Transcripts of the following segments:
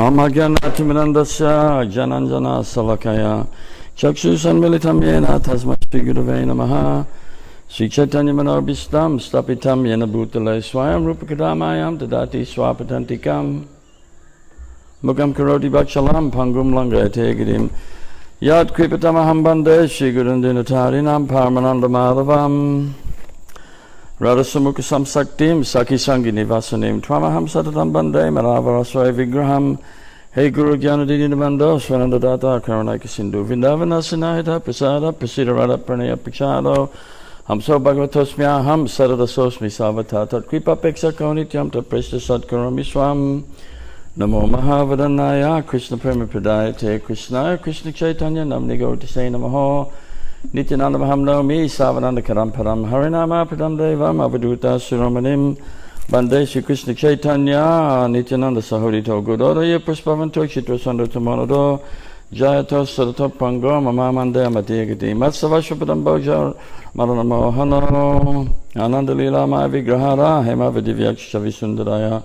Omagyanatimirandasya Jananjana Salakaya Chakshusanmilitam Yena Tasmai Shri Gurave Namaha Sri Chaitanya Manobhistam Stapitam Yena Bhutale Swayam Rupakadamayam Tadati Swapatantikam Mukam Karoti Bhakshalam Pangum Langate Girim Yad Kripatamaham Bande Shri Gurundinatarinam Parmananda Madhavam Radhasamukha Samsaktim Saki Sangi Nivasanim Twamaham Satatam Bande Maravaraswai Vigraham Hey Guru Gyanadini Bando Swananda Data Karanaka Sindhu Vindavana Sinahita Prasada Prasida Radha Pranaya Pichado Hamso Bhagavatosmya Ham Sarada Sosmi Savatata Kripa Peksa Kaunityam Ta Presta Sadkarami Swam Namo Mahavadanaya Krishna Prema Pradayate Krishnaya Krishna Chaitanya Namni Gaurti Say Namaho Nityananda Maham Naomi Savananda Karam Param Harinama Pradam Devam Avaduta Suramanim Bande Shri Krishna Chaitanya Nityananda Sahurito Gododaya Puspavanto Chitra Sandata Monodo Jayato Sadato Pango Mamamande Amadegati Matsavashapadam Boja Marana Mohano Ananda Lila Mavigrahara Hemavadivyakshavisundaraya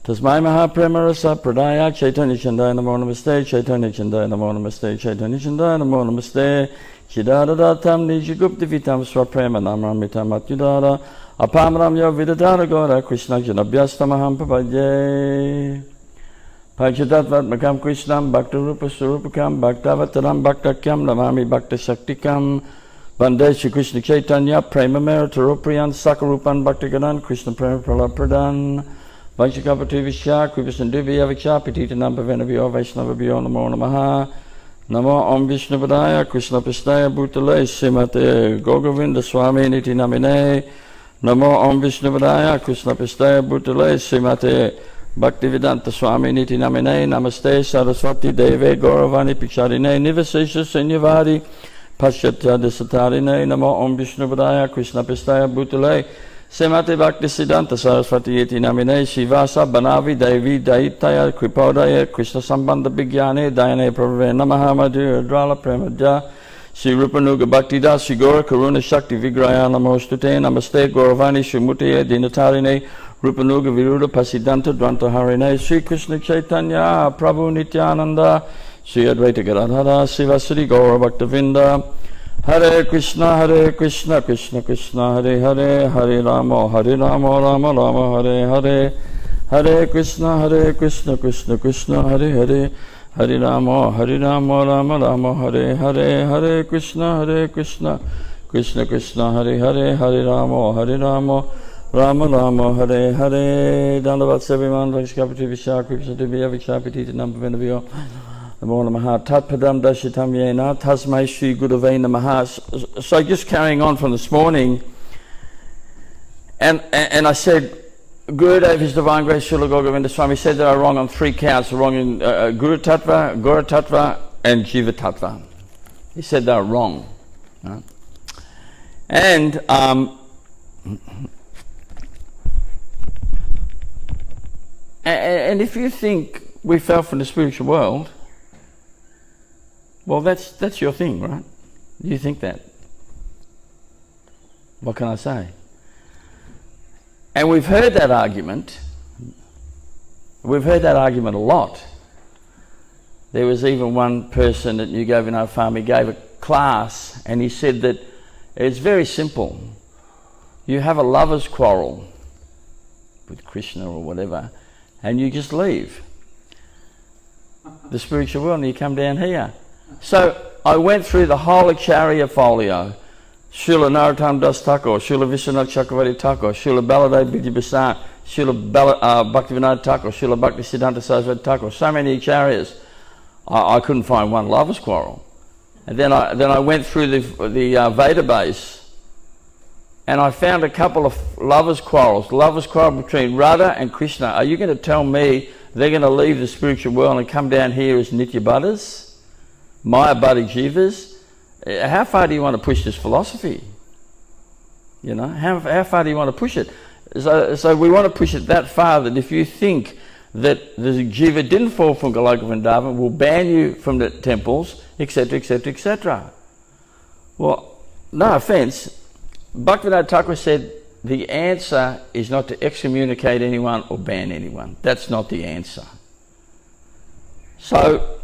Tasmai Mahapremarasa Pradaya Chaitanya Chandaya Namo Namaste Chaitanya Chandaya Namo Namaste Chaitanya Chandaya Namo Namaste Chidadatam Nijagupta Vitam Swaprema Namramitam Atyudara Apamaram Yo Vidadara Gora Krishna Janabhyastamaham Papadye Pajadatvat Makam Krishnam Bhakta Rupa Surupakam Bhaktavataram Bhaktakyam Namami Bhakta Shaktikam Bande Shri Krishna Chaitanya Prema Meritarupriyan Sakarupan Bhaktaganan Krishna Prema Pralapradan Vanchakapati Vishya Kripasanduvi Avicha Petita Nampavenavyo Vaishnavabhyo Namo Namaha Namo Om Vishnuvadaya Krishna Pistaya Bhutale Srimate Govinda Swami Niti Namine Namo Om Vishnuvadaya Krishna Pistaya Bhutale Srimate Bhaktivedanta Swami Niti Namine Namaste Saraswati Deve Gauravani Picharine Nivasesha Senyavadi Paschatya Desatarine Namo Om Vishnuvadaya Krishna Pistaya Bhutale Srimate Bhaktisiddhanta Saraswati Yeti Namine Shivasa Banavi Devi Daitaya Kripodaya Krishna Sambandha Vigyane Dayane Prabhave Namaha Madhura Drala Premaja Shri Rupanuga Bhaktida Shri Gour Karuna Shakti Vigraya Namostute Namaste Gauravani Shrimutiye Dinatarine Rupanuga Viruda Pasiddhanta Dvanta Harine Shri Krishna Chaitanya Prabhu Nityananda Shri Advaita Gadadhara Sivasari Gaura Bhaktivedanta Hare Krishna Krishna Krishna Hare Hare Hare Rama Rama Rama Hare Hare Hare Krishna Krishna Krishna Hare Hare Hare Rama Rama Rama Hare Hare Hare Krishna Krishna Krishna Hare Hare Hare Rama Rama Rama Hare Hare Dandavat Seviman Vakshapati Vishakripa Sadhubhya Vikshapati Nampavenavyo Namo Namaha Tatpadam Dashitam Yena Tasmai Shri Gurave Namaha. So just carrying on from this morning, and I said, Gurudev, His Divine Grace Srila Govinda Swami said that I wrong on three counts, wrong in Guru Tattva, Gour Tattva, and Jiva Tattva. He said they were wrong. Right? And if you think we fell from the spiritual world, well, that's your thing, right? You think that. What can I say? And we've heard that argument. We've heard that argument a lot. There was even one person at New Govinda Farm, he gave a class and he said that it's very simple. You have a lover's quarrel with Krishna or whatever, and you just leave the spiritual world and you come down here. So I went through the whole Acarya folio. Srila Narottam Das Thakur, Srila Vishwanath Chakravarti Thakur, Srila Baladev Vidyabhasan, Srila Bhaktivedanta Thakur, Srila Bhaktisiddhanta Saraswati Thakur, so many Acaryas. I couldn't find one lover's quarrel. And then I went through the Veda base and I found a couple of lovers' quarrels. Lovers' quarrel between Radha and Krishna. Are you going to tell me they're going to leave the spiritual world and come down here as Nitya Buddhas? Maya Buddha Jivas? How far do you want to push this philosophy? You know, how far do you want to push it? So we want to push it that far that if you think that the Jiva didn't fall from Goloka Vrindavan, we'll ban you from the temples, etc., etc., etc. Well, no offense, Bhaktivedanta Thakur said the answer is not to excommunicate anyone or ban anyone. That's not the answer. So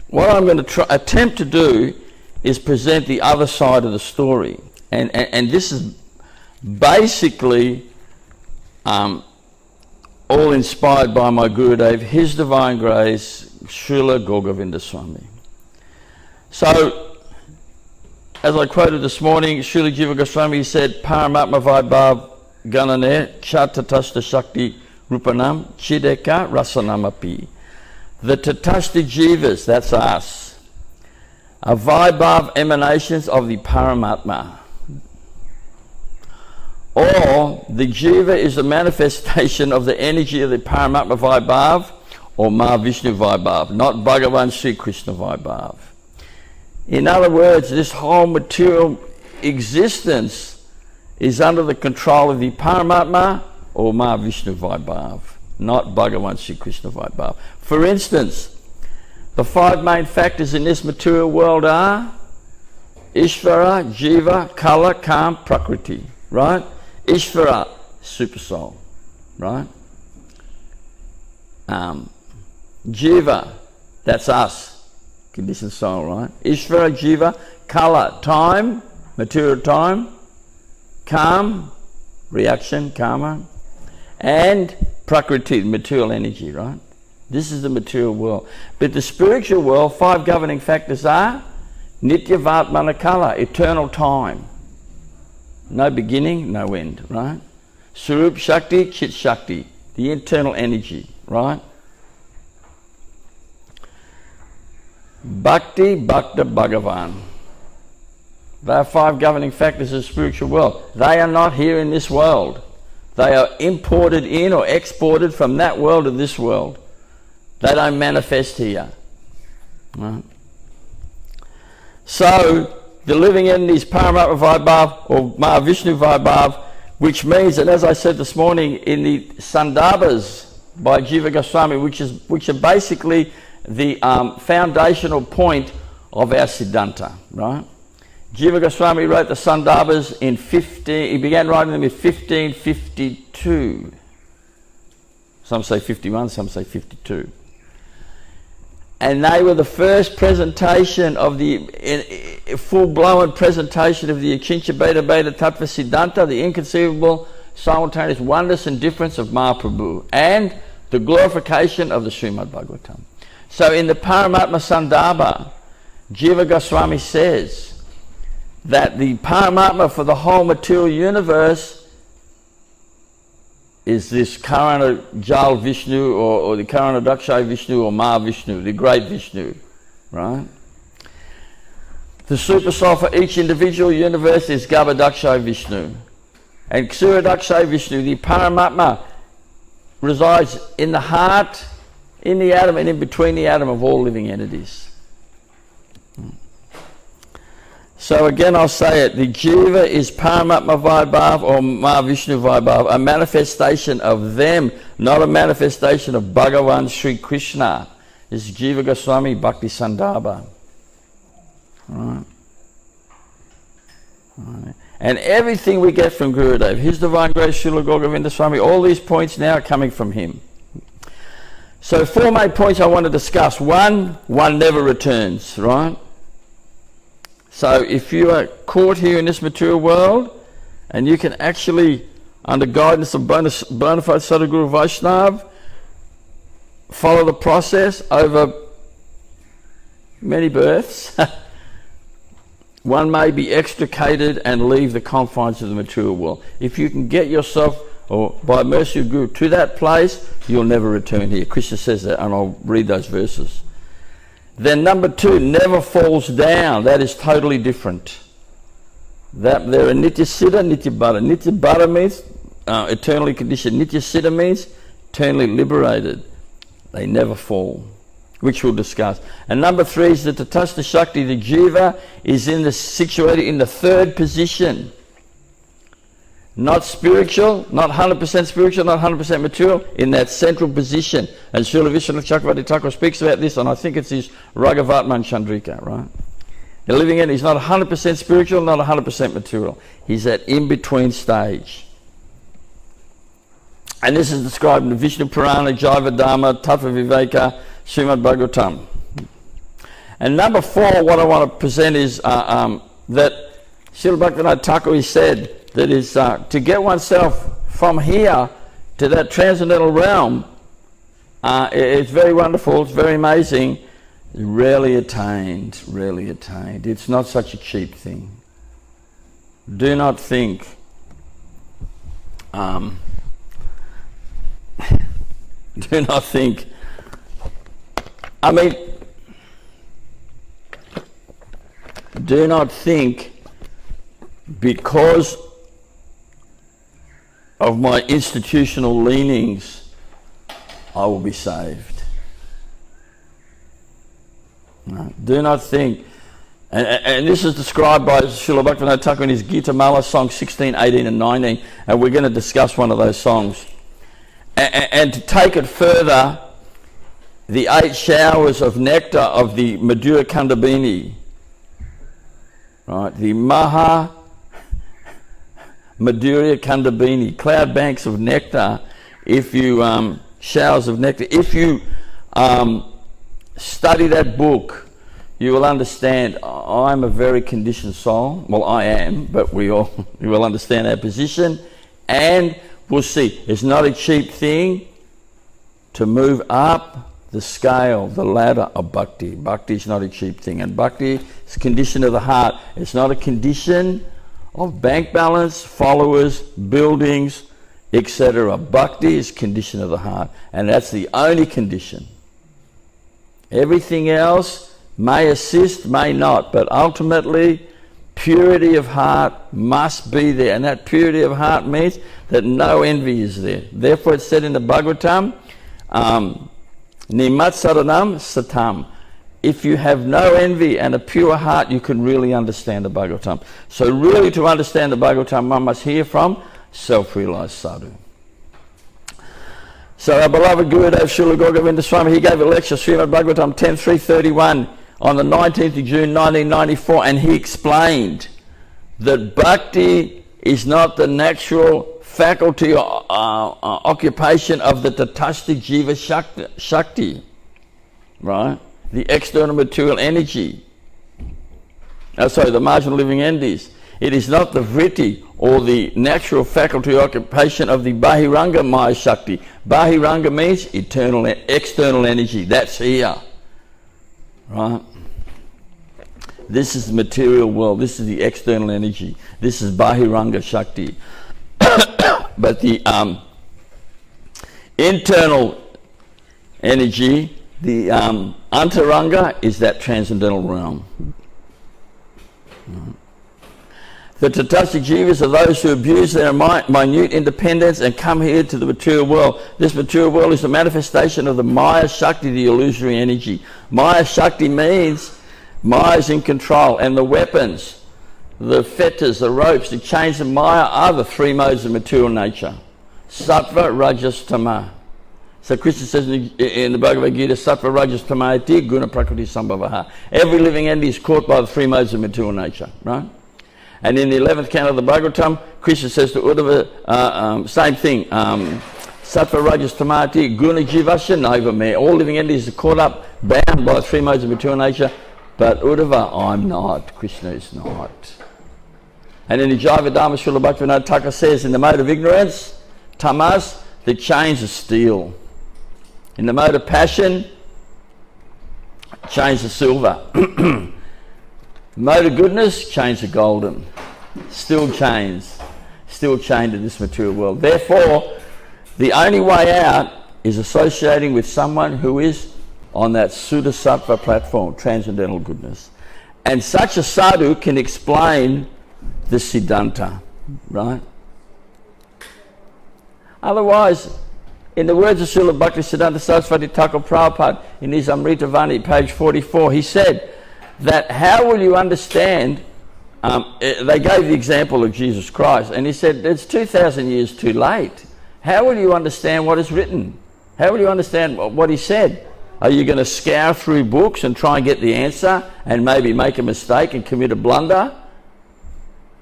what I'm going to attempt to do is present the other side of the story. And this is basically all inspired by my Gurudev, His Divine Grace, Srila Govinda Swami. So, as I quoted this morning, Srila Jiva Goswami said, Paramatma Vaibhav Ganane Chatatasta Shakti Rupanam Chideka Rasanamapi. The Tatasta Jivas, that's us, are Vaibhav emanations of the Paramatma. Or the Jiva is the manifestation of the energy of the Paramatma Vaibhav or Mahavishnu Vaibhav, not Bhagavan Sri Krishna Vaibhav. In other words, this whole material existence is under the control of the Paramatma or Mahavishnu Vaibhav, not Bhagavan Sri Krishna Vaibhav. For instance, the five main factors in this material world are Ishvara, Jiva, Kala, Kam, Prakriti, right? Ishvara, super soul, right? Jiva, that's us, conditioned soul, right? Ishvara, Jiva, Kala, time, material time, Kam, reaction, karma, and Prakriti, material energy, right? This is the material world. But the spiritual world, five governing factors are Nitya Vatmana Kala, eternal time. No beginning, no end, right? Surup Shakti, Chit Shakti, the internal energy, right? Bhakti, Bhakta, Bhagavan. They are five governing factors of the spiritual world. They are not here in this world. They are imported in or exported from that world to this world. They don't manifest here, right? So, the living entity is Paramatma Vaibhav or Mahavishnu Vaibhav, which means that, as I said this morning, in the Sandarbhas by Jiva Goswami, which are basically the foundational point of our Siddhanta, right? Jiva Goswami wrote the Sandarbhas he began writing them in 1552. Some say 51, some say 52. And they were the first presentation of the full-blown presentation of the Akincha Beta Beta Tattva Siddhanta, the inconceivable simultaneous oneness and difference of Mahaprabhu, and the glorification of the Srimad Bhagavatam. So in the Paramatma Sandarbha, Jiva Goswami says that the Paramatma for the whole material universe is this Karana Jal Vishnu or the Karana Dakshay Vishnu or Mahavishnu, the great Vishnu, right? The super soul for each individual universe is Garbhadakshay Vishnu. And Ksura Dakshay Vishnu, the Paramatma, resides in the heart, in the atom, and in between the atom of all living entities. So again, I'll say it. The Jiva is Paramatma Vaibhav or Mahavishnu Vaibhav, a manifestation of them, not a manifestation of Bhagavan Sri Krishna. This is Jiva Goswami Bhakti Sandarbha. Right. Right. And everything we get from Gurudev, His Divine Grace, Srila Govinda Swami, all these points now are coming from him. So 4 main points I want to discuss. One never returns, right? So if you are caught here in this material world, and you can actually, under guidance of bona fide Sadhguru Vaishnava, follow the process over many births, one may be extricated and leave the confines of the material world. If you can get yourself, or by mercy of Guru, to that place, you'll never return here. Krishna says that, and I'll read those verses. Then number 2, never falls down. That is totally different. That there are Nitya Siddha, Nitya Bhara. Nitya Bhara means eternally conditioned. Nitya Siddha means eternally liberated. They never fall, which we'll discuss. And number 3 is that the Tatasta Shakti, the Jiva, is situated in the 3rd position. Not spiritual, not 100% spiritual, not 100% material, in that central position. And Srila Vishwanath Chakravarti Thakur speaks about this, and I think it's his Raghavatman Chandrika, right? The living entity is not 100% spiritual, not 100% material. He's that in-between stage. And this is described in the Vishnu Purana, Jiva Dhamma, Tattva Viveka, Srimad Bhagavatam. And number 4, what I want to present is that Srila Bhaktivedanta Thakura said that is to get oneself from here to that transcendental realm. It's very wonderful, it's very amazing. Rarely attained, rarely attained. It's not such a cheap thing. Do not think do not think, I mean, do not think because of my institutional leanings I will be saved. No, do not think, and this is described by Srila Bhaktivedanta Thakura in his Gita Mala songs 16, 18 and 19, and we're going to discuss one of those songs. And to take it further, the 8 showers of nectar of the Madhura Kandabini, right? The Maha Madhurya Kandabini, cloud banks of nectar. If you showers of nectar, if you study that book, you will understand. I'm a very conditioned soul. Well, I am, but you will understand our position, and we'll see. It's not a cheap thing to move up the scale, the ladder of bhakti. Bhakti is not a cheap thing, and bhakti is a condition of the heart. It's not a condition of bank balance, followers, buildings, etc. Bhakti is condition of the heart, and that's the only condition. Everything else may assist, may not, but ultimately purity of heart must be there, and that purity of heart means that no envy is there. Therefore it's said in the Bhagavatam, Nimat Saranam Satam. If you have no envy and a pure heart, you can really understand the Bhagavatam. So really to understand the Bhagavatam, one must hear from self-realized sadhu. So our beloved Gurudev Srila Govinda Swami, he gave a lecture, Srimad Bhagavatam 10.3.31, on the 19th of June 1994, and he explained that bhakti is not the natural faculty or occupation of the Tatastha Jiva Shakti, right? The external material energy. The marginal living entities. It is not the vritti or the natural faculty or occupation of the Bahiranga Maya Shakti. Bahiranga means external energy. That's here, right? This is the material world. This is the external energy. This is Bahiranga Shakti. But the internal energy, the Antaranga, is that transcendental realm. The Tatastha Jivas are those who abuse their minute independence and come here to the material world. This material world is the manifestation of the Maya Shakti, the illusory energy. Maya Shakti means Maya is in control, and the weapons, the fetters, the ropes, the chains of Maya are the 3 modes of material nature. Sattva, Rajas, Tama. So Krishna says in the Bhagavad Gita, Sattva, Rajas, Tama iti guna prakriti sambhavaha. Every living entity is caught by the 3 modes of material nature, right? And in the 11th canto of the Bhagavatam, Krishna says to Uddhava, same thing, Sattva, Rajas, Tama iti guna jivasya naiva me. All living entities are caught up, bound by the 3 modes of material nature, but Uddhava, I'm not, Krishna is not. And in the Jiva Tattva, Srila Bhaktivedanta Thakura says, in the mode of ignorance, tamas, the chains of steel. In the mode of passion, chains of silver. Mode of goodness, chains of golden. Still chained to this material world. Therefore, the only way out is associating with someone who is on that Suddha Sattva platform, transcendental goodness. And such a sadhu can explain the Siddhanta, right? Otherwise, in the words of Srila Bhaktisiddhanta Saraswati Thakur Prabhupada in his Amritavani, page 44, he said that how will you understand, they gave the example of Jesus Christ, and he said it's 2,000 years too late. How will you understand what is written? How will you understand what he said? Are you going to scour through books and try and get the answer and maybe make a mistake and commit a blunder?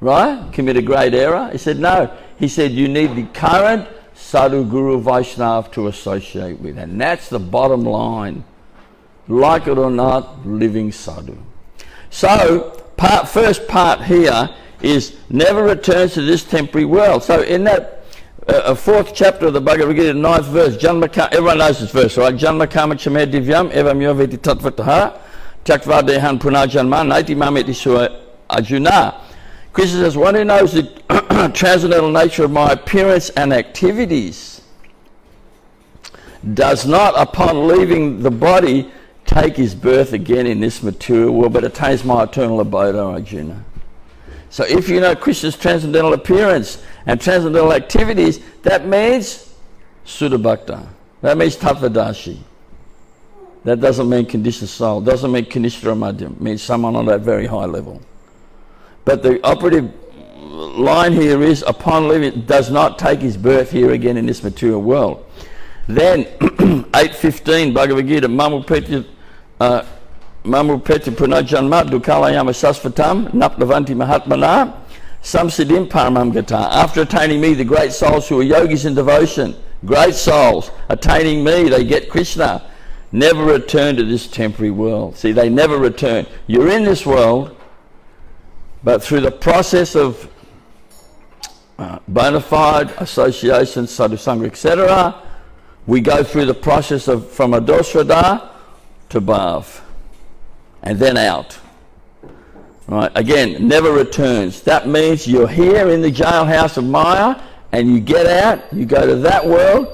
Right? Commit a great error? He said no. He said you need the current Sadhu Guru Vaishnav to associate with, and that's the bottom line like it or not, living sadhu. So, first part here is never returns to this temporary world. So in that fourth chapter of the Bhagavad Gita, 9th verse, everyone knows this verse, right? Janma kama chame divyam evam yoveti tattvataha Tyaktva dehan punajanma naiti mameti sua ajuna. Krishna says, one who knows the transcendental nature of my appearance and activities does not, upon leaving the body, take his birth again in this material world, but attains my eternal abode, O Arjuna. So if you know Krishna's transcendental appearance and transcendental activities, that means Sudha Bhakta. That means Tattvadashi. That doesn't mean conditioned soul, doesn't mean Kanishtra Madhyam, it means someone on that very high level. But the operative line here is, upon leaving, does not take his birth here again in this material world. Then 8.15 Bhagavad Gita, Mamupeti Punajanma Dukalayama Sasvatam Napnavanti Mahatmana Samsiddhim Paramam Gata. After attaining me, the great souls who are yogis in devotion, great souls, attaining me, they get Krishna, never return to this temporary world. See, they never return. You're in this world, but through the process of bona fide association, sadhusanga, etc., we go through the process of from Adosrada to Bhav, and then out. Right? Again, never returns. That means you're here in the jailhouse of Maya, and you get out, you go to that world,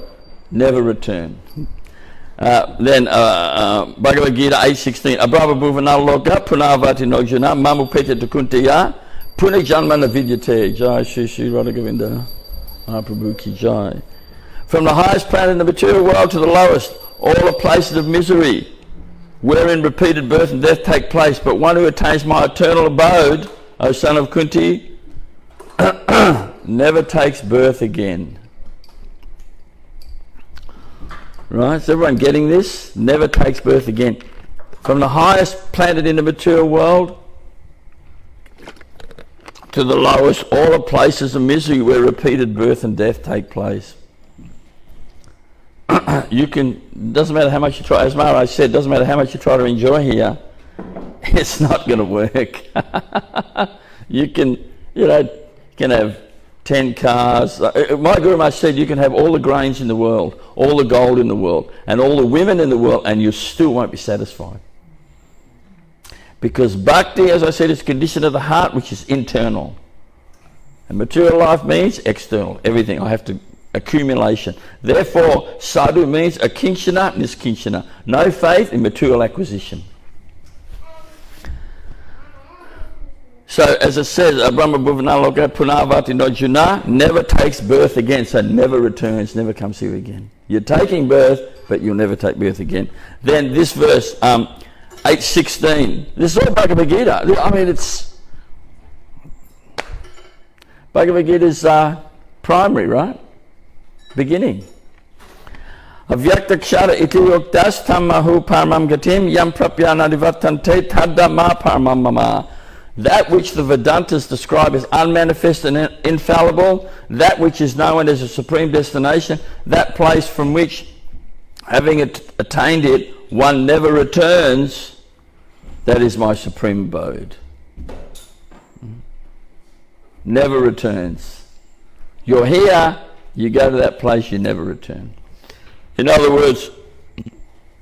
never return. Then Bhagavad Gita 8.16 Abrahma Bhuvanal Loka Punavati Nojana Mamupeta Tukuntiya Punajanmana Vidyate Jai Shri Radha Govinda Mahaprabhu Ki Jai. From the highest planet in the material world to the lowest, all are places of misery, wherein repeated birth and death take place. But one who attains my eternal abode, O son of Kunti, never takes birth again. Right? Is everyone getting this? Never takes birth again. From the highest planet in the material world to the lowest, all are places of misery where repeated birth and death take place. You can, doesn't matter how much you try, as Maharaj said, doesn't matter how much you try to enjoy here, it's not going to work. You can have 10 cars. My Guru Maharaj said you can have all the grains in the world, all the gold in the world, and all the women in the world, and you still won't be satisfied. Because bhakti, as I said, is a condition of the heart which is internal. And material life means external, everything. I have to, accumulation. Therefore, sadhu means akinchana, niskinchana. No faith in material acquisition. So, as it says, Brahma Bhuvanaloka Punavati Nojuna never takes birth again, so never returns, never comes here again. You're taking birth, but you'll never take birth again. Then this verse, 8.16, this is all Bhagavad Gita. I mean, it's... Bhagavad Gita is primary, right? Beginning. Avyakta kshara iti yuktas tammahu paramam gatim yam prapyana nivartante tadda ma paramam mama. That which the Vedantas describe as unmanifest and infallible, that which is known as a supreme destination, that place from which, having attained it, one never returns, that is my supreme abode. Never returns. You're here, you go to that place, you never return. In other words,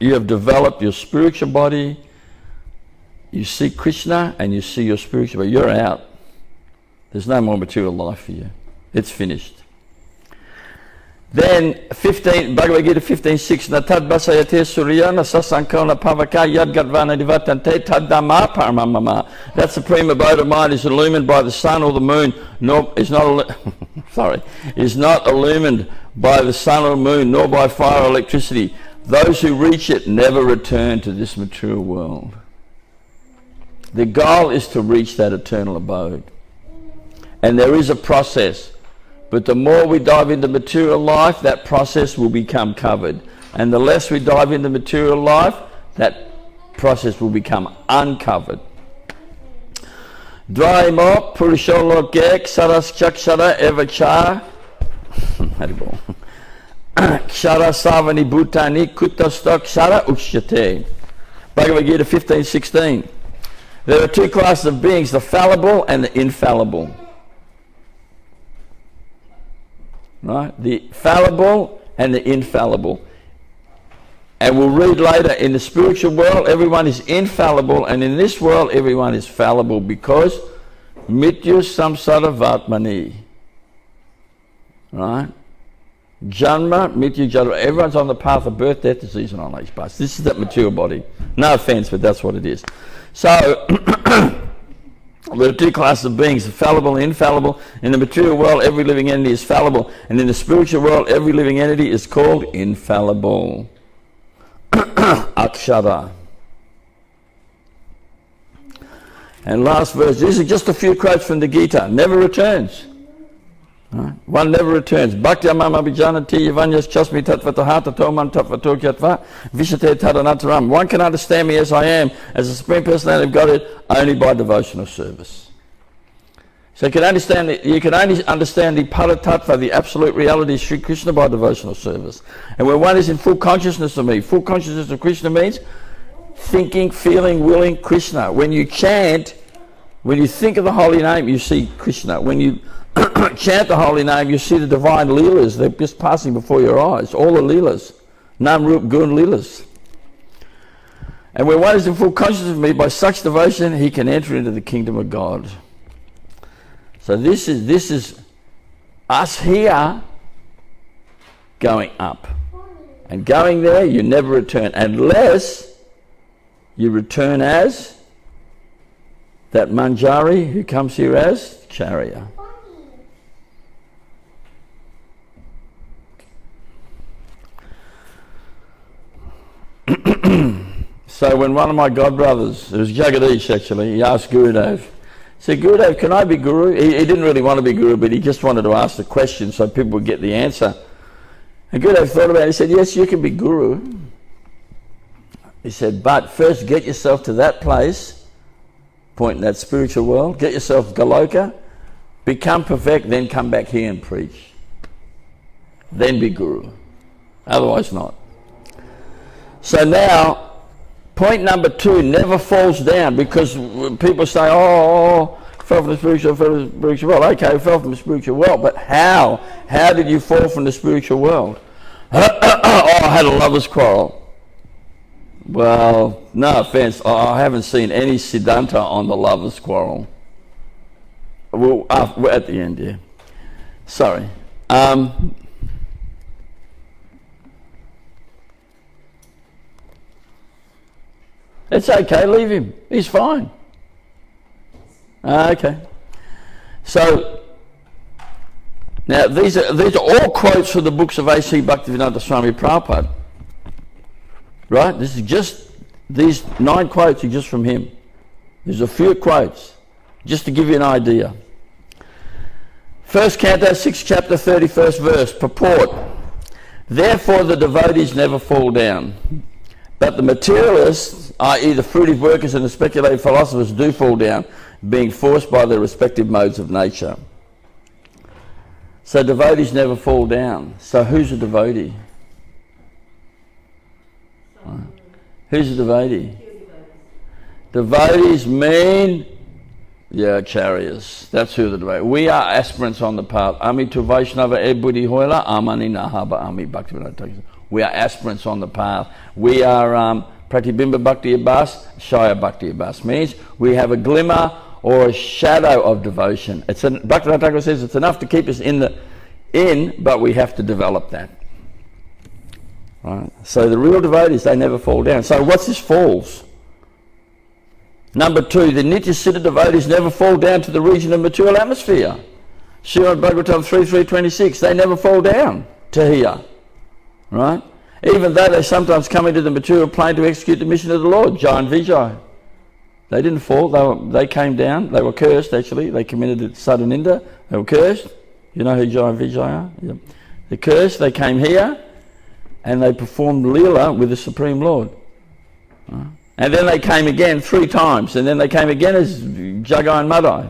you have developed your spiritual body, you see Krishna and you see your spiritual body, you're out. There's no more material life for you. It's finished. Then 15, Bhagavad Gita 15.6, Natad basayate suryana sasankona pavaka yadgadvana divatante taddama paramamama. That supreme abode of mind is illumined by the sun or the moon, is not illumined by the sun or moon, nor by fire or electricity. Those who reach it never return to this material world. The goal is to reach that eternal abode. And there is a process. But the more we dive into material life, that process will become covered. And the less we dive into material life, that process will become uncovered. Dvaimo purusholoke saras chakshara evacha kshara savani bhutani kutastak kshara ukshate. Bhagavad Gita 15:16. There are two classes of beings, the fallible and the infallible. Right? The fallible and the infallible. And we'll read later, in the spiritual world, everyone is infallible, and in this world, everyone is fallible, because mityu samsara vatmani. Right? Janma, mityu, janma. Everyone's on the path of birth, death, disease, and old age past. This is that mature body. No offense, but that's what it is. So, there are two classes of beings, the fallible and infallible. In the material world, every living entity is fallible, and in the spiritual world, every living entity is called infallible. Akshara. And last verse, these are just a few quotes from the Gita. Never returns. Right? One never returns. Bhakti amam abhijanati yavanyas chasmi tattva tahata tomam tattva tokyatva vishate tadanataram. One can understand me as I am, as the Supreme Personality of Godhead, only by devotional service. So you can only understand the Paratattva, the absolute reality of Sri Krishna, by devotional service. And when one is in full consciousness of me, full consciousness of Krishna means thinking, feeling, willing Krishna. When you chant, when you think of the holy name, you see Krishna. When you chant the holy name, you see the divine leelas. They're just passing before your eyes. All the leelas. Nam, Rup, Gun leelas. And when one is in full consciousness of me, by such devotion, he can enter into the kingdom of God. So this is us here going up. And going there, you never return, unless you return as that Manjari who comes here as Acarya. So when one of my godbrothers, it was Jagadish actually, he asked Gurudev, he said, Gurudev, can I be Guru? He didn't really want to be Guru, but he just wanted to ask the question so people would get the answer. And Gurudev thought about it, he said, yes, you can be Guru. He said, but first get yourself to that place, point in that spiritual world, get yourself Galoka, become perfect, then come back here and preach. Then be Guru. Otherwise not. So now, point number 2 never falls down, because people say, fell from the spiritual world. Okay, fell from the spiritual world, but how? How did you fall from the spiritual world? I had a lover's quarrel. Well, no offense, I haven't seen any Siddhanta on the lover's quarrel. We're at the end here. Sorry. It's okay, leave him. He's fine. Okay. So, now these are all quotes from the books of A.C. Bhaktivedanta Swami Prabhupada. Right? This is just, these 9 quotes are just from him. There's a few quotes, just to give you an idea. First canto, 6th chapter, 31st verse, purport. Therefore the devotees never fall down. But the materialists, i.e. the fruitive workers and the speculative philosophers, do fall down, being forced by their respective modes of nature. So devotees never fall down. So who's a devotee? Who's a devotee? Devotees mean, acharyas. That's who the devotees. We are aspirants on the path. Ami tu Vaishnava e buddhi hoila, amani nahaba ami Bhaktivedanta. We are aspirants on the path. We are pratibimba bhakti abhas, shaya bhakti abhas. Means we have a glimmer or a shadow of devotion. Bhaktivedanta Thakura says it's enough to keep us in, but we have to develop that. Right? So the real devotees, they never fall down. So what's this falls? Number 2, the Nitya Siddha devotees never fall down to the region of material atmosphere. Srimad Bhagavatam 3.3.26, they never fall down to here. Right? Even though they sometimes come into the material plane to execute the mission of the Lord, Jai and Vijay. They didn't fall, they came down, they were cursed actually, they committed Sadhaninda, they were cursed. You know who Jai and Vijay are? Yep. They're cursed, they came here, and they performed Leela with the Supreme Lord. Right? And then they came again 3 times, and then they came again as Jagai and Madai.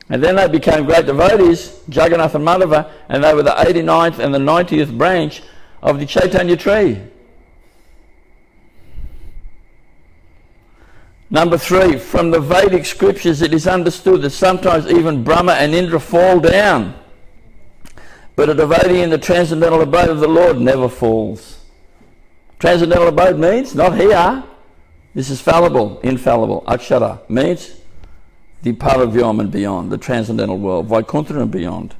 And then they became great devotees, Jagannath and Madhava, and they were the 89th and the 90th branch of the Chaitanya tree. Number 3, from the Vedic scriptures it is understood that sometimes even Brahma and Indra fall down, but a devotee in the transcendental abode of the Lord never falls. Transcendental abode means not here. This is fallible, infallible. Akshara means the Paravyam and beyond, the transcendental world, Vaikuntha and beyond.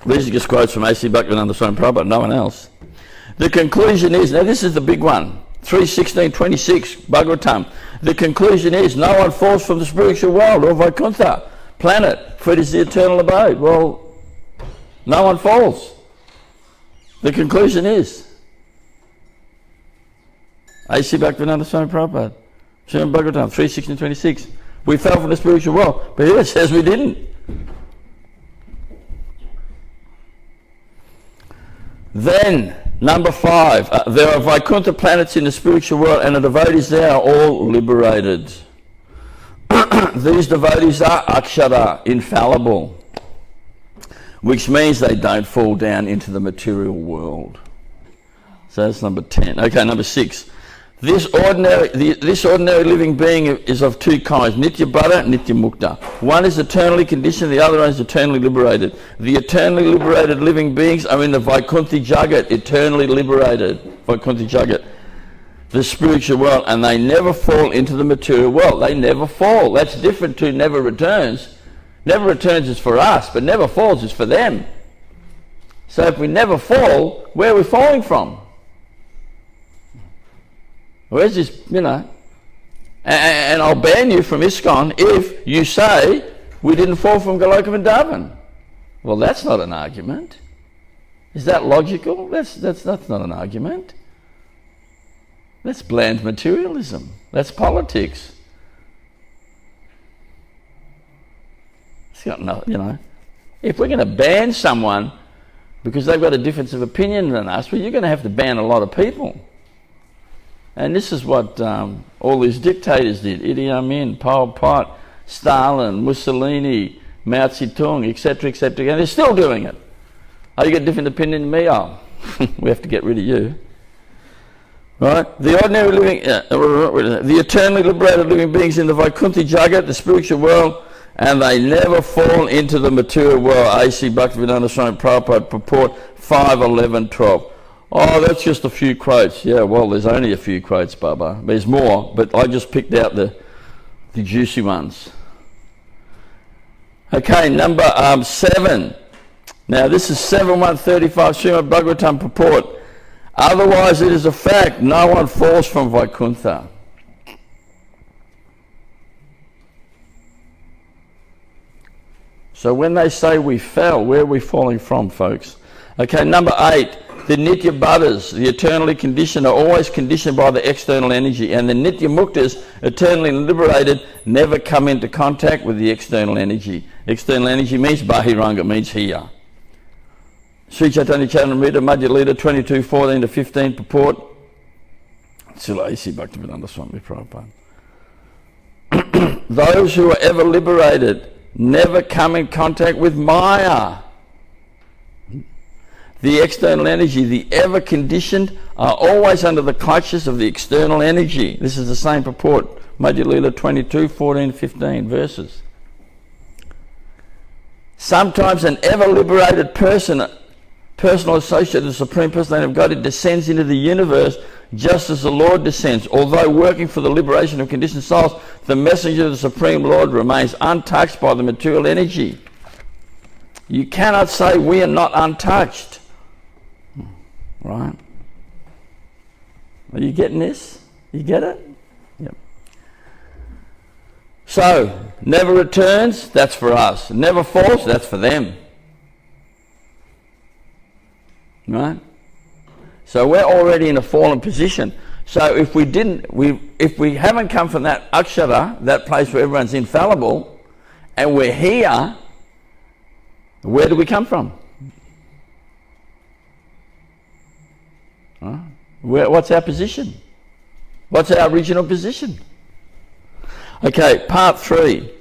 These are just quotes from A.C. Bhaktivedanta Swami Prabhupada, no one else. The conclusion is, now this is the big one, 3:16:26, Bhagavatam. The conclusion is, no one falls from the spiritual world or Vaikuntha planet, for it is the eternal abode. Well, no one falls. The conclusion is, A.C. Bhaktivedanta Swami Prabhupada, Srimad Bhagavatam 3:16:26. We fell from the spiritual world, but here it says we didn't. Then, number 5, there are Vaikuntha planets in the spiritual world and the devotees there are all liberated. These devotees are Akshara, infallible, which means they don't fall down into the material world. So that's number 10. Okay, number 6. This ordinary living being is of 2 kinds, Nitya Bhara and Nitya Mukta. One is eternally conditioned, the other one is eternally liberated. The eternally liberated living beings are in the Vaikuntha Jagat, eternally liberated, Vaikuntha Jagat, the spiritual world, and they never fall into the material world. They never fall. That's different to never returns. Never returns is for us, but never falls is for them. So if we never fall, where are we falling from? Where's this, and I'll ban you from ISKCON if you say we didn't fall from Goloka Vrindavan. Well, that's not an argument. Is that logical? That's not an argument. That's bland materialism. That's politics. It's got no, if we're going to ban someone because they've got a difference of opinion than us, well, you're going to have to ban a lot of people. And this is what all these dictators did. Idi Amin, Pol Pot, Stalin, Mussolini, Mao Zedong, etc., etc. And they're still doing it. Oh, you got a different opinion than me? Oh, we have to get rid of you. Right? The ordinary living, the eternally liberated living beings in the Vaikuntha Jagat, the spiritual world, and they never fall into the material world. A.C. Bhaktivedanta Swami Prabhupada, purport 5:11-12. Oh, that's just a few quotes. Yeah, well, there's only a few quotes, Baba. There's more, but I just picked out the juicy ones. Okay, number 7. Now, this is 7:135, Srimad Bhagavatam purport. Otherwise, it is a fact, no one falls from Vaikuntha. So when they say we fell, where are we falling from, folks? Okay, number 8. The Nitya Bhadas, the eternally conditioned, are always conditioned by the external energy, and the Nitya Muktas, eternally liberated, never come into contact with the external energy. External energy means Bahiranga, means here. Sri Chaitanya Charitamrita, Madhya Lila 22:14-15 purport. Srila A.C. Bhaktivedanta Swami Prabhupada. Those who are ever liberated never come in contact with Maya. The external energy, the ever conditioned, are always under the clutches of the external energy. This is the same purport, Madhya Lila 22:14-15 verses. Sometimes an ever liberated personal associate of the Supreme Personality of God, descends into the universe just as the Lord descends. Although working for the liberation of conditioned souls, the messenger of the Supreme Lord remains untouched by the material energy. You cannot say we are not untouched. Right? Are you getting this? You get it? Yep. So, never returns, that's for us. Never falls, that's for them. Right? So we're already in a fallen position. So if we haven't come from that akshara, that place where everyone's infallible, and we're here, where do we come from? What's our position? What's our original position? Okay, part 3.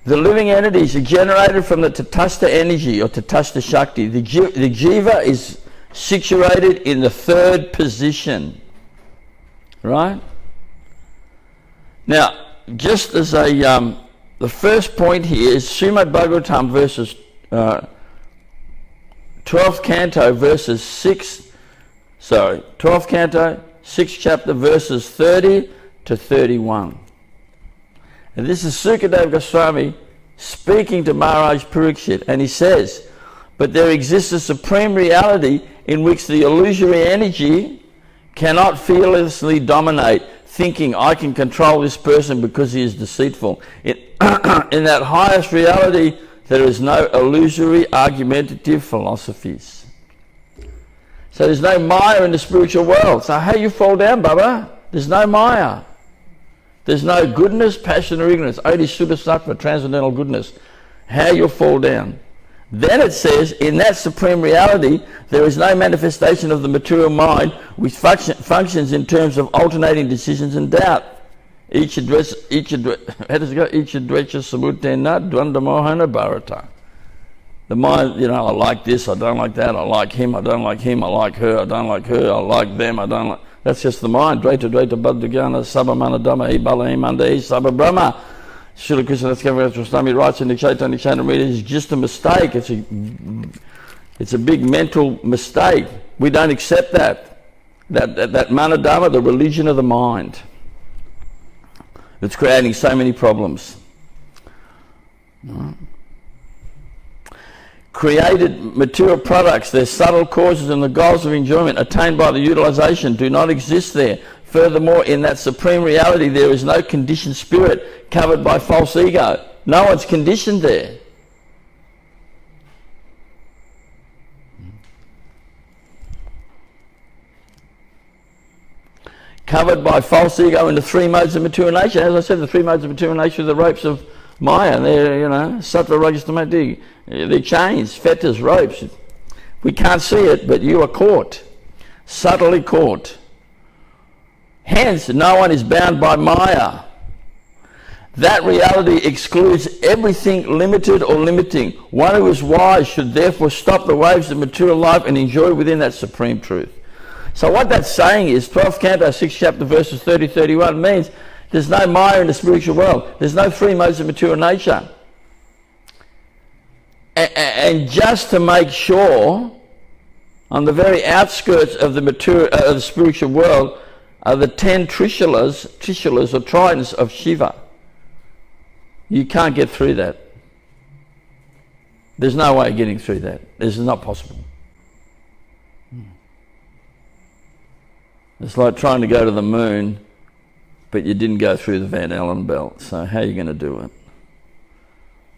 The living entities are generated from the Tatastha energy or Tatastha Shakti. The Jiva is situated in the third position. Right? Now, just as the first point here is Srimad Bhagavatam verses 12th canto verses 12th canto, 6th chapter verses 30 to 31. And this is Sukadeva Goswami speaking to Maharaj Parikshit, and he says, but there exists a supreme reality in which the illusory energy cannot fearlessly dominate, thinking I can control this person because he is deceitful. In that highest reality, there is no illusory argumentative philosophies. So there's no Maya in the spiritual world. So how you fall down, Baba? There's no Maya. There's no goodness, passion or ignorance. Only Shuddha Sattva, transcendental goodness. How you fall down. Then it says, in that supreme reality, there is no manifestation of the material mind which functions in terms of alternating decisions and doubt. Each advecha samutena dvanda mohana bharata. The mind, I like this, I don't like that, I like him, I don't like him, I like her, I don't like her, I like them, I don't like... That's just the mind. Dvaita baddhagana sabhamana dhamma e balahimanda e sabha brahma. Srila Krishna Swami writes in the Chaitanya Charitamrita, it's just a mistake. It's a big mental mistake. We don't accept that manadhamma, the religion of the mind. It's creating so many problems. Created material products, their subtle causes and the goals of enjoyment attained by the utilization do not exist there. Furthermore, in that supreme reality, there is no conditioned spirit covered by false ego. No one's conditioned there. Covered by false ego in the three modes of material nature. As I said, the three modes of material nature are the ropes of Maya. They're, sattva, rajas, tamati. They're chains, fetters, ropes. We can't see it, but you are caught. Subtly caught. Hence, no one is bound by Maya. That reality excludes everything limited or limiting. One who is wise should therefore stop the waves of material life and enjoy within that supreme truth. So what that's saying is, 12th canto, 6th chapter, verses 30-31 means there's no Maya in the spiritual world. There's no three modes of material nature. And just to make sure, on the very outskirts of the spiritual world, are the 10 trishulas or tridents of Shiva. You can't get through that. There's no way of getting through that. This is not possible. It's like trying to go to the moon, but you didn't go through the Van Allen belt. So how are you going to do it?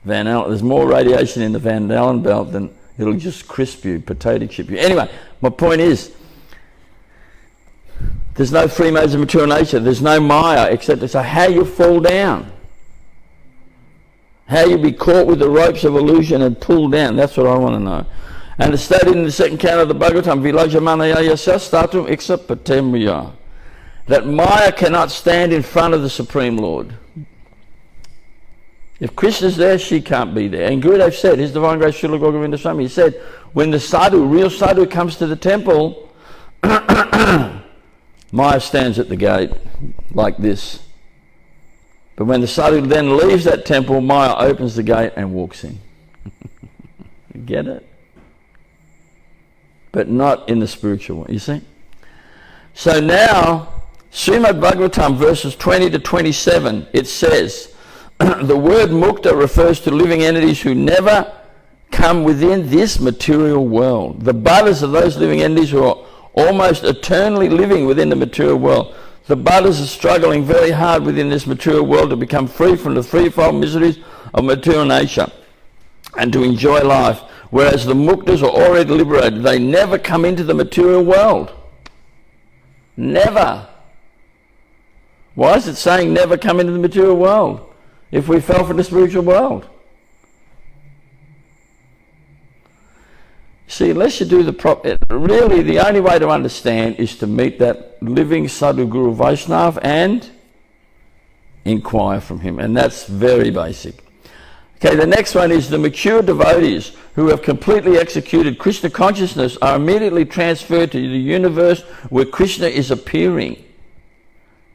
There's more radiation in the Van Allen belt than it'll just crisp you, potato chip you. Anyway, my point is, there's no three modes of material nature. There's no Maya, except to say how you fall down. How you be caught with the ropes of illusion and pulled down. That's what I want to know. And it's stated in the second canto of the Bhagavatam, Vilajamanaya yasya statum iksapatemya, that Maya cannot stand in front of the Supreme Lord. If Krishna's there, she can't be there. And Gurudev said, His Divine Grace Srila Govinda Swami, he said, when the sadhu, real sadhu, comes to the temple, Maya stands at the gate like this. But when the sadhu then leaves that temple, Maya opens the gate and walks in. You get it? But not in the spiritual one, you see? So now, Srimad Bhagavatam verses 20 to 27, it says, the word mukta refers to living entities who never come within this material world. The buddhas are those living entities who are almost eternally living within the material world. The buddhas are struggling very hard within this material world to become free from the threefold miseries of material nature and to enjoy life, whereas the muktas are already liberated. They never come into the material world. Never. Why is it saying never come into the material world if we fell from the spiritual world? See, unless you do really the only way to understand is to meet that living Sadhu Guru Vaishnava and inquire from him, and that's very basic. Okay, the next one is the mature devotees who have completely executed Krishna consciousness are immediately transferred to the universe where Krishna is appearing.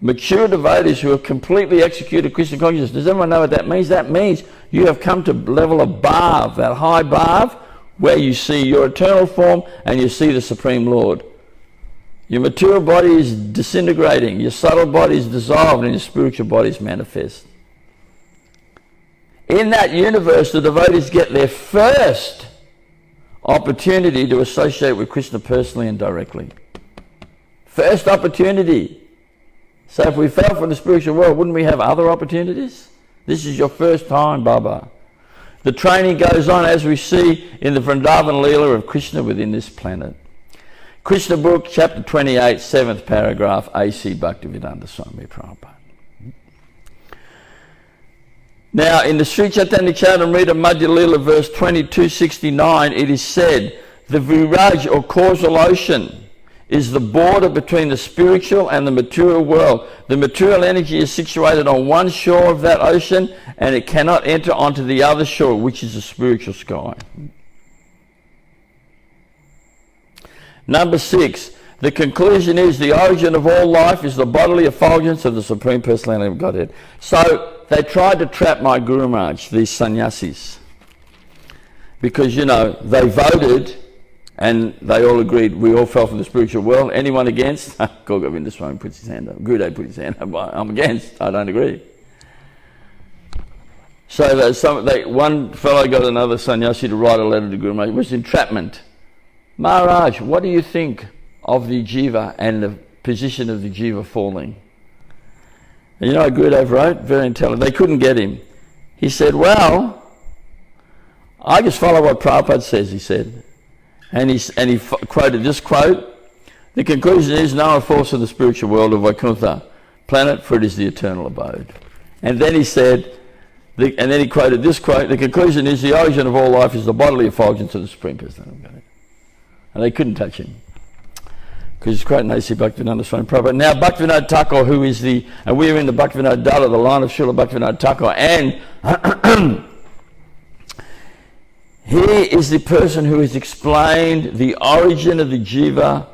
Mature devotees who have completely executed Krishna consciousness. Does everyone know what that means? That means you have come to level of bhav, that high bhav, where you see your eternal form and you see the Supreme Lord. Your material body is disintegrating, your subtle body is dissolved, and your spiritual body is manifest. In that universe, the devotees get their first opportunity to associate with Krishna personally and directly. First opportunity. So if we fell from the spiritual world, wouldn't we have other opportunities? This is your first time, Baba. The training goes on as we see in the Vrindavan Leela of Krishna within this planet. Krishna book, chapter 28, 7th paragraph, A.C. Bhaktivedanta Swami Prabhupada. Now, in the Sri Chaitanya Charitamrita Madhya Leela, verse 2269, it is said, the Viraj, or causal ocean, is the border between the spiritual and the material world. The material energy is situated on one shore of that ocean, and it cannot enter onto the other shore, which is the spiritual sky. Number 6, the conclusion is the origin of all life is the bodily effulgence of the Supreme Personality of Godhead. So they tried to trap my Guru Maharaj, these sannyasis, because, you know, they voted and they all agreed we all fell from the spiritual world. Anyone against? Govinda Swami puts his hand up. Gurudev put his hand up. I'm against. I don't agree. So one fellow got another sannyasi to write a letter to Guru Maharaj. It was entrapment. Maharaj, what do you think of the jiva and the position of the jiva falling? And you know what Gurudev wrote? Very intelligent. They couldn't get him. He said, well, I just follow what Prabhupada says, he said. And he quoted this quote, the conclusion is no one falls to the spiritual world of Vaikuntha planet, for it is the eternal abode. And then he said, and then he quoted this quote, the conclusion is the origin of all life is the bodily effulgence of the Supreme Personality of Godhead. And they couldn't touch him, because he's quoting A.C. Bhaktivedanta Swami Prabhupada. Now Bhaktivedanta Thakur, who is and we are in the Bhaktivedanta Dala, the line of Srila Bhaktivedanta Thakur, and he is the person who has explained the origin of the jiva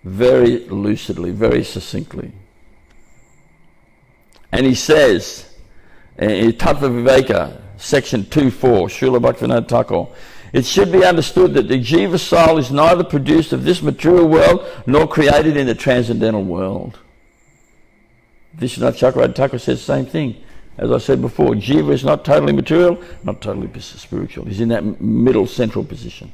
very lucidly, very succinctly. And he says, in Tattva Viveka, section 2.4, Srila Bhaktivedanta Thakur, it should be understood that the jiva soul is neither produced of this material world nor created in the transcendental world. Vishwanath Chakravarti Thakur says the same thing. As I said before, jiva is not totally material, not totally spiritual. He's in that middle central position.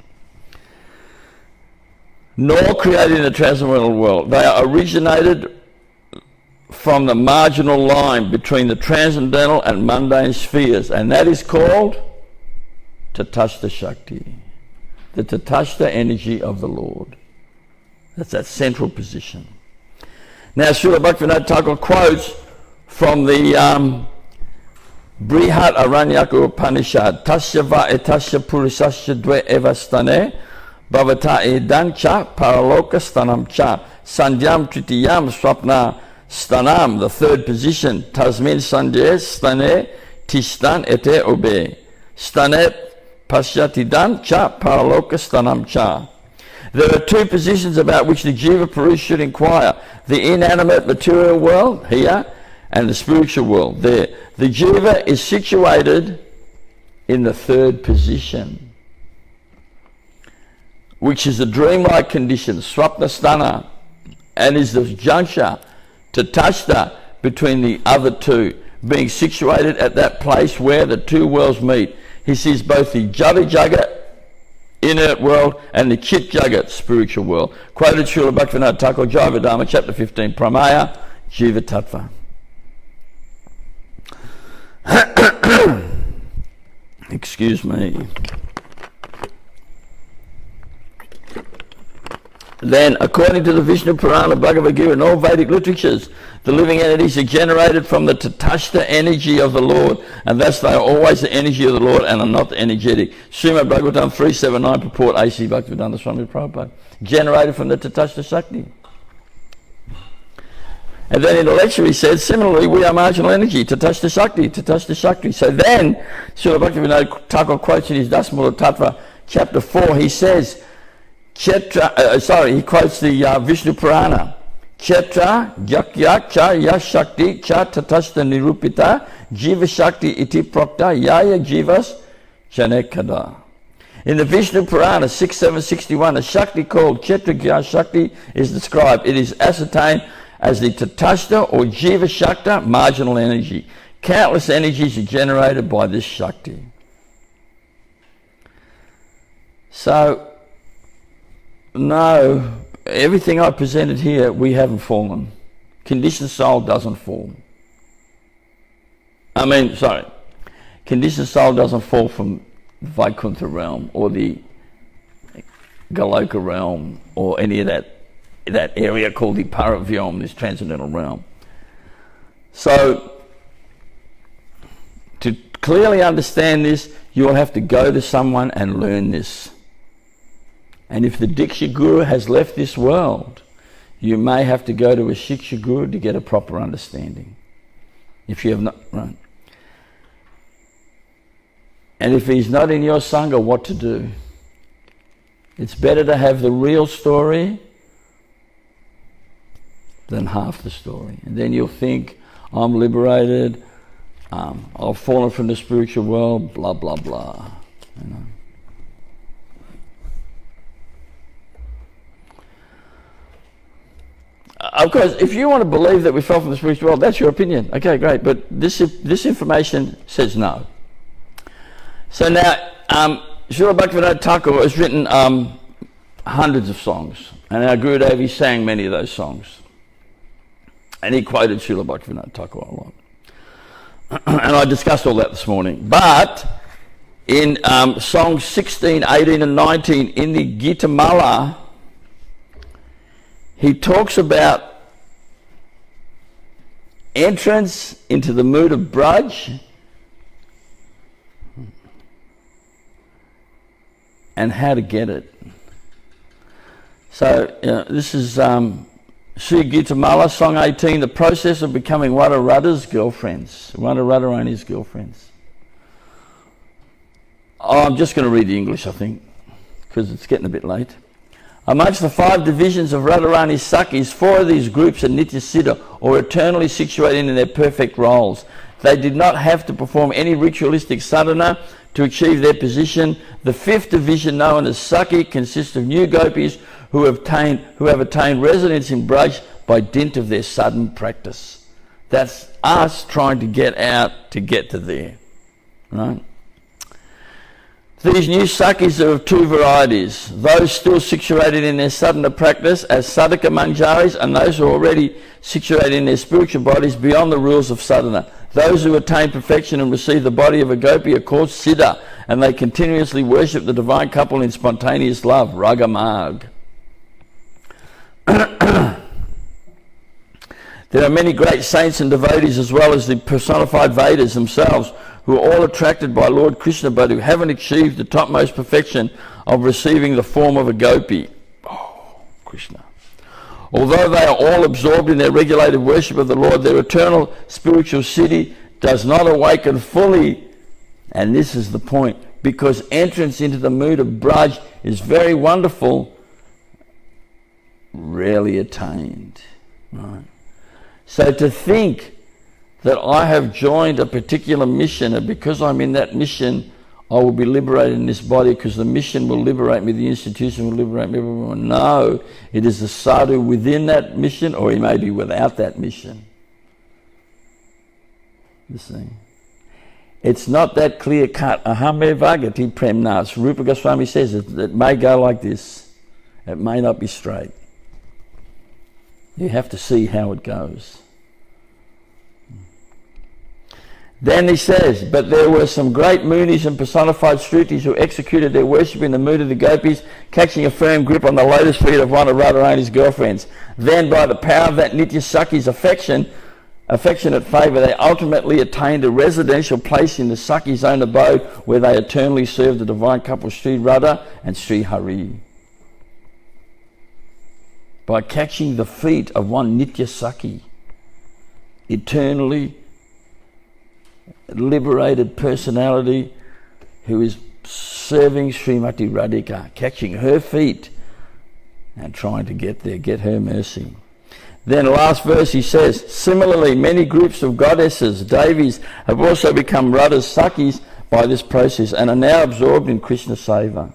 Nor created in the transcendental world. They are originated from the marginal line between the transcendental and mundane spheres, and that is called Tatastha Shakti, the Tatastha energy of the Lord. That's that central position. Now, Srila Bhaktivedanta Thakur quotes from the Brihat Aranyaka Upanishad, Tasya va etasya purisasya dve evastane, bhavata edan cha paraloka stanam cha, sandhyam tritiyam swapna stanam, the third position, tasmin sandhya stane tishtan ete obe, stane pasyatidan cha paraloka stanam cha. There are two positions about which the Jiva Purush should inquire, the inanimate material world here and the spiritual world there. The Jiva is situated in the third position, which is the dreamlike condition, swapna sthana, and is the juncture, tatastha, between the other two, being situated at that place where the two worlds meet. He sees both the Jada Jagat, inert world, and the Chit Jagat, spiritual world. Quoted Srila Bhaktivedanta Thakur, Jiva Dharma, chapter 15, Pramaya, Jiva Tattva. Excuse me. Then, according to the Vishnu Purana, Bhagavad Gita, and all Vedic literatures, the living entities are generated from the Tatastha energy of the Lord, and thus they are always the energy of the Lord and are not energetic. Srimad Bhagavatam 379, purport A.C. Bhaktivedanta Swami Prabhupada. Generated from the Tatastha Shakti. And then in the lecture he said, similarly, we are marginal energy, Tatashta Shakti, Tatashta Shakti. So then, Srila Bhaktivedanta Thakur quotes in his Dasamula Tattva, chapter 4, he says, he quotes the Vishnu Purana, Chetra Yakya Cha Yashakti Cha Tatashta Nirupita Jiva Shakti Iti Prokta Yaya Jivas Janekada. In the Vishnu Purana 6.7.61, a Shakti called Chetra Shakti is described. It is ascertained as the Tatashta or Jiva Shakta, marginal energy. Countless energies are generated by this Shakti. So, no, everything I presented here, we haven't fallen. Conditioned soul doesn't fall. Conditioned soul doesn't fall from the Vaikuntha realm or the Galoka realm or any of that area called the Paravyom, this transcendental realm. So, to clearly understand this, you will have to go to someone and learn this. And if the Diksha Guru has left this world, you may have to go to a Shiksha Guru to get a proper understanding. If you have not, right? And if he's not in your Sangha, what to do? It's better to have the real story than half the story. And then you'll think, I'm liberated, I've fallen from the spiritual world, blah, blah, blah. You know. Of course, if you want to believe that we fell from the spiritual world, that's your opinion. Okay, great. But this information says no. So now, Srila Bhaktivedanta Thakur has written hundreds of songs. And our Gurudev, he sang many of those songs. And he quoted Srila Bhaktivedanta Thakur a lot. And I discussed all that this morning. But in songs 16, 18 and 19 in the Gita Mala, he talks about entrance into the mood of Braj and how to get it. So this is Sri Gita Mala, Song 18, the process of becoming Radharani's girlfriends. Radharani's girlfriends. Oh, I'm just going to read the English, I think, because it's getting a bit late. Amongst the 5 divisions of Radharani's Sakhis, 4 of these groups are Nitya Siddha, or eternally situated in their perfect roles. They did not have to perform any ritualistic sadhana to achieve their position. The 5th division, known as Sakhi, consists of new gopis who have attained residence in Braj by dint of their sudden practice. That's us trying to get out to get to there, right? These new Sakhis are of 2 varieties. Those still situated in their sadhana practice as sadhaka manjaris, and those who are already situated in their spiritual bodies beyond the rules of sadhana. Those who attain perfection and receive the body of a gopi are called siddha, and they continuously worship the divine couple in spontaneous love, raga marg. There are many great saints and devotees, as well as the personified Vedas themselves, who are all attracted by Lord Krishna but who haven't achieved the topmost perfection of receiving the form of a gopi. Oh, Krishna. Although they are all absorbed in their regulated worship of the Lord, their eternal spiritual city does not awaken fully. And this is the point, because entrance into the mood of Braj is very wonderful, rarely attained. Right? So to think that I have joined a particular mission, and because I'm in that mission, I will be liberated in this body because the mission will liberate me, the institution will liberate me, everyone. No, it is the sadhu within that mission, or he may be without that mission. You see? It's not that clear cut. Ahame vagati premnas. Rupa Goswami says it may go like this. It may not be straight. You have to see how it goes. Then he says, but there were some great munis and personified Shrutis who executed their worship in the mood of the gopis, catching a firm grip on the lotus feet of one of Radharani's girlfriends. Then by the power of that Nitya Sakhi's affectionate favour, they ultimately attained a residential place in the Sakhi's own abode, where they eternally served the divine couple Sri Radha and Sri Hari. By catching the feet of one Nitya Sakhi, eternally liberated personality who is serving Srimati Radhika, catching her feet and trying to get her mercy. Then last verse he says, similarly many groups of goddesses, Devis, have also become Radha's Sakis by this process and are now absorbed in Krishna Seva.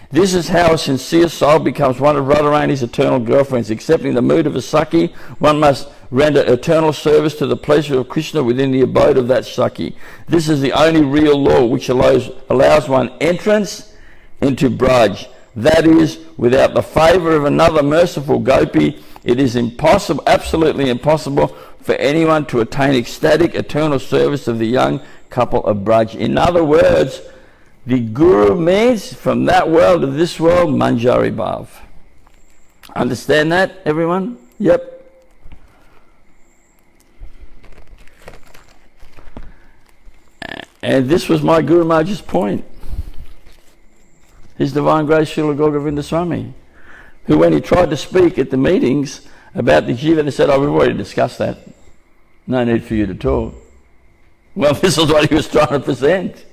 This is how a sincere soul becomes one of Radharani's eternal girlfriends. Accepting the mood of a Saki, one must render eternal service to the pleasure of Krishna within the abode of that Saki. This is the only real law which allows one entrance into Braj. That is, without the favour of another merciful gopi, it is impossible, absolutely impossible, for anyone to attain ecstatic eternal service of the young couple of Braj. In other words, the Guru means from that world to this world, Manjari Bhav. Understand that, everyone? Yep. And this was my Guru Maharaj's point. His Divine Grace Srila Govinda Swami, who when he tried to speak at the meetings about the Jiva, they said, we've already discussed that. No need for you to talk. Well, this is what he was trying to present.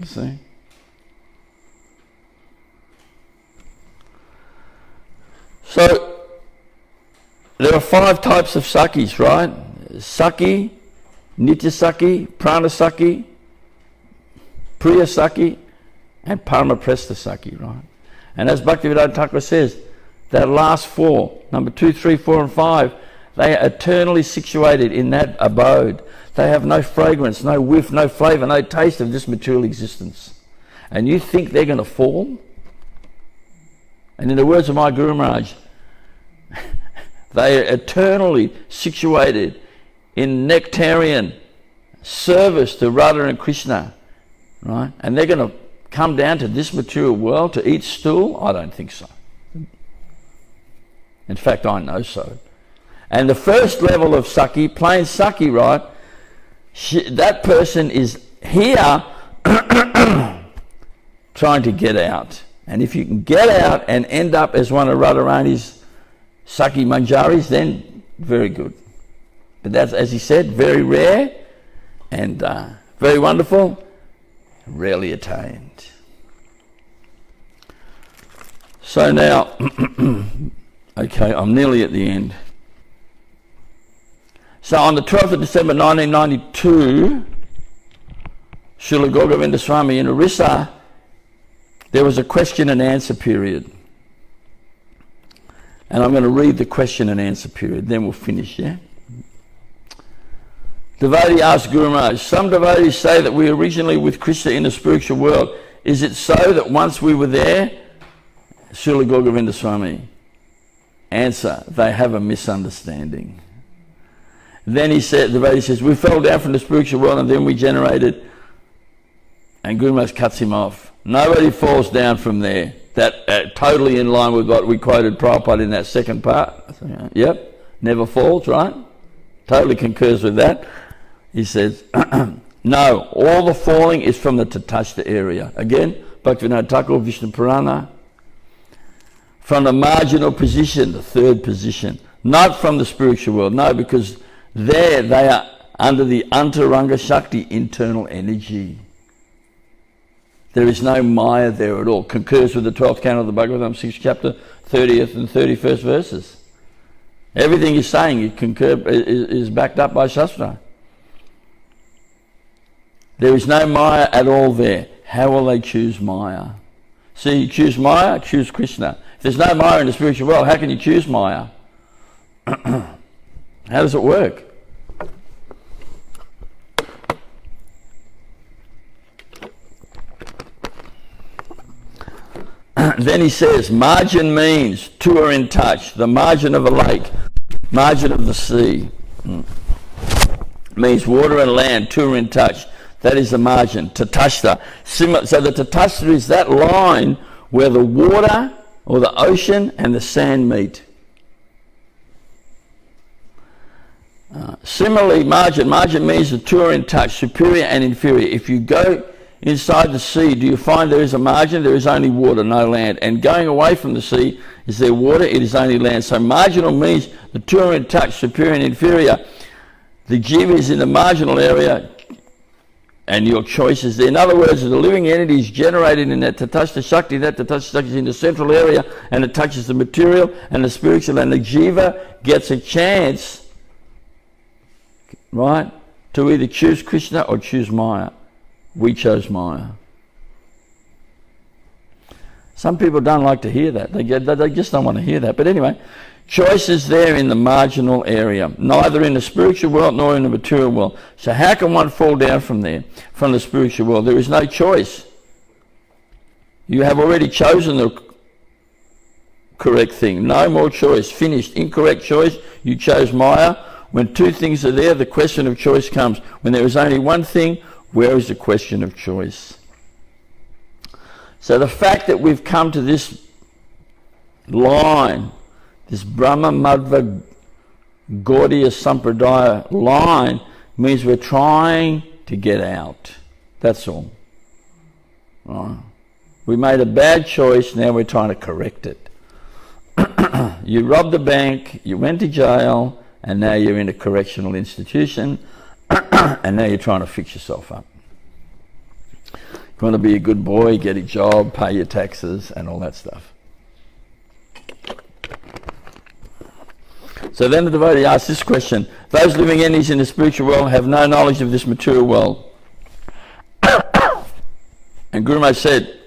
You see? So, there are 5 types of Sakis, right? Saki, Nitya Saki, Prana Saki, Priya Saki, and Paramaprestha Saki, right? And as Bhaktivedanta Thakura says, that last 4, number 2, 3, 4, and 5, they are eternally situated in that abode. They have no fragrance, no whiff, no flavour, no taste of this material existence. And you think they're going to fall? And in the words of my Guru Maharaj, they are eternally situated in nectarian service to Radha and Krishna, right? And they're going to come down to this material world to eat stool? I don't think so. In fact, I know so. And the first level of Saki, plain Saki, right? That person is here trying to get out. And if you can get out and end up as one of Radharani's Saki Manjaris, then very good. But that's, as he said, very rare and very wonderful, rarely attained. So now, okay, I'm nearly at the end. So on the 12th of December 1992, Srila Govinda Swami in Orissa, there was a question and answer period. And I'm going to read the question and answer period, then we'll finish, yeah? Devotee asked Guru Maharaj, some devotees say that we originally with Krishna in the spiritual world. Is it so that once we were there? Srila Govinda Swami. Answer, they have a misunderstanding. Then he said, the devotee says, we fell down from the spiritual world and then we generated, and Guru Maharaj cuts him off. Nobody falls down from there. That totally in line with what we quoted Prabhupada in that second part. Yep, never falls, right? Totally concurs with that. He says, no, all the falling is from the Tatashta area. Again, Bhaktivedanta Thakur, Vishnu Purana. From the marginal position, the third position. Not from the spiritual world, no, because there they are under the Antaranga Shakti, internal energy. There is no Maya there at all. Concurs with the 12th canto of the Bhagavatam, 6th chapter, 30th and 31st verses. Everything he's saying is backed up by Shastra. There is no Maya at all there. How will they choose Maya? See, you choose Maya, choose Krishna. If there's no Maya in the spiritual world, how can you choose Maya? How does it work? Then he says, margin means two are in touch. The margin of a lake, margin of the sea. Means water and land, two are in touch. That is the margin, Tatashta. So the Tatashta is that line where the water or the ocean and the sand meet. Similarly, margin means the two are in touch, superior and inferior. If you go inside the sea, do you find there is a margin? There is only water, no land. And going away from the sea, is there water? It is only land. So marginal means the two are in touch, superior and inferior. The jiva is in the marginal area, and your choice is there. In other words, the living entity is generated in that tatastha shakti. That tatastha shakti is in the central area, and it touches the material and the spiritual, and the jiva gets a chance, right, to either choose Krishna or choose Maya. We chose Maya. Some people don't like to hear that. They just don't want to hear that. But anyway, choice is there in the marginal area, neither in the spiritual world nor in the material world. So how can one fall down from there, from the spiritual world? There is no choice. You have already chosen the correct thing. No more choice. Finished. Incorrect choice. You chose Maya. When two things are there, the question of choice comes. When there is only one thing, where is the question of choice? So the fact that we've come to this line, this Brahma Madhva Gaudiya Sampradaya line, means we're trying to get out. That's all. Right. We made a bad choice, now we're trying to correct it. You robbed the bank, you went to jail, and now you're in a correctional institution, and now you're trying to fix yourself up. You want to be a good boy, get a job, pay your taxes, and all that stuff. So then the devotee asks this question: those living entities in the spiritual world have no knowledge of this material world. And Guru Maharaj said,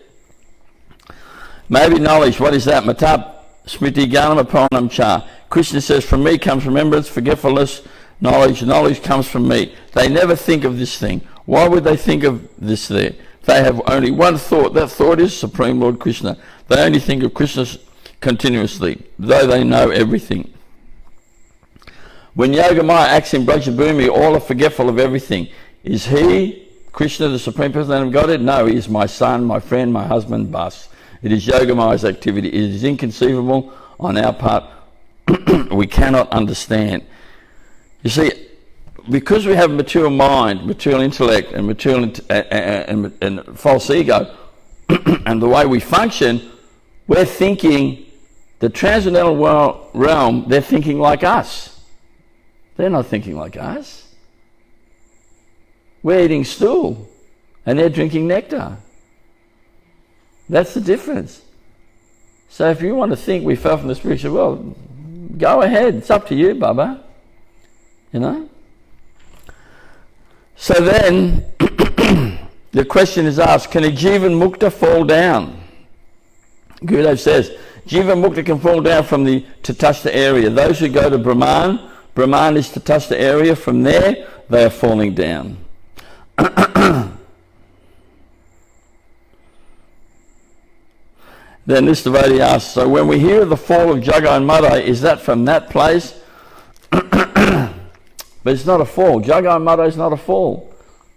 maybe knowledge, what is that? Matap smriti ganam apanam cha. Krishna says, from me comes remembrance, forgetfulness, knowledge. Knowledge comes from me. They never think of this thing. Why would they think of this there? They have only one thought. That thought is Supreme Lord Krishna. They only think of Krishna continuously, though they know everything. When Yogamaya acts in Brajabhumi, all are forgetful of everything. Is he, Krishna, the Supreme Personality of Godhead? No, he is my son, my friend, my husband, Bas. It is Yogamaya's activity. It is inconceivable on our part. We cannot understand. You see, because we have material mind, material intellect, and material and false ego, and the way we function, we're thinking the transcendental realm. They're thinking like us. They're not thinking like us. We're eating stool, and they're drinking nectar. That's the difference. So if you want to think we fell from the spiritual world, go ahead. It's up to you, Baba. You know? So then, the question is asked, can a Jivan Mukta fall down? Gurudev says, Jivan Mukta can fall down from the Tatastha area. Those who go to Brahman, Brahman is Tatastha area. From there, they are falling down. Then this devotee asks, so when we hear of the fall of Jagai and Madai, is that from that place? But it's not a fall. Jagai and Madai is not a fall.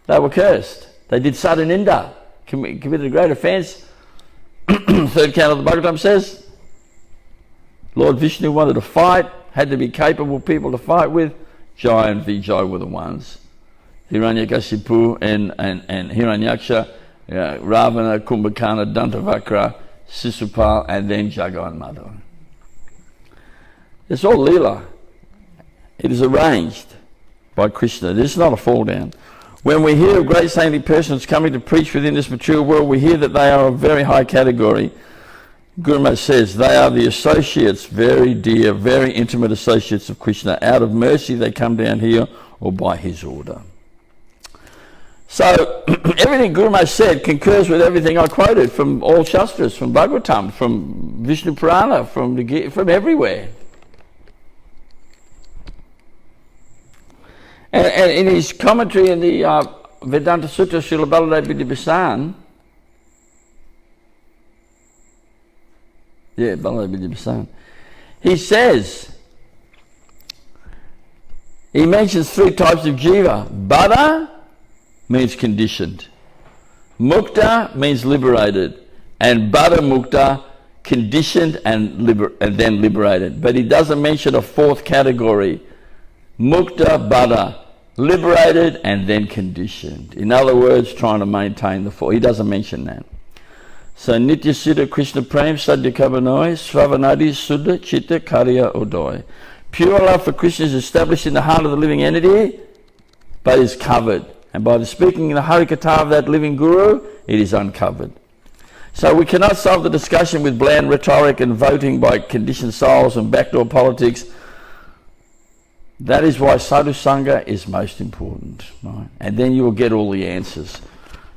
They were cursed. They did Sadhaninda, committed a great offence. Third count of the Bhagavatam says, Lord Vishnu wanted to fight, had to be capable people to fight with. Jai and Vijay were the ones. Hiranyakashipu and Hiranyaksha, Ravana, Kumbhakana, Dantavakra, Sisupal, and then Jagai and Madai. It's all Leela. It is arranged by Krishna. This is not a fall down. When we hear of great saintly persons coming to preach within this material world, we hear that they are of very high category. Guru Maharaj says they are the associates, very dear, very intimate associates of Krishna. Out of mercy they come down here, or by his order. So everything Guru Maharaj said concurs with everything I quoted from all Shastras, from Bhagavatam, from Vishnu Purana, from everywhere. And in his commentary in the Vedanta Sutra, Srila Baladev Vidyabasan, Baladev Vidyabasan, he says, he mentions three types of jiva. Bada means conditioned. Mukta means liberated. And Bada Mukta, conditioned and then liberated. But he doesn't mention a fourth category. Mukta Bada, liberated and then conditioned. In other words, trying to maintain the four. He doesn't mention that. So Nitya Siddha Krishna Prem Sadhya Kavanoi Sravanadi Suddha Chitta Karya Udoy. Pure love for Krishna is established in the heart of the living entity, but is covered. And by the speaking in the Harikatha of that living Guru, it is uncovered. So we cannot solve the discussion with bland rhetoric and voting by conditioned souls and backdoor politics. That is why Sadhu Sangha is most important. Right? And then you will get all the answers.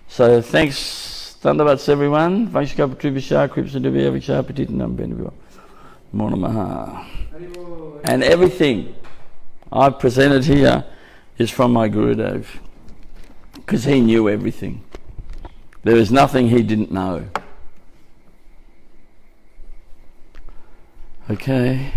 So thanks. Thunderbats everyone. Vaishkapa Trivishar, Kripsa Devya Vichar, Petitanam Benvio. Monamaha. And everything I've presented here is from my Gurudev. Because he knew everything. There is nothing he didn't know. Okay.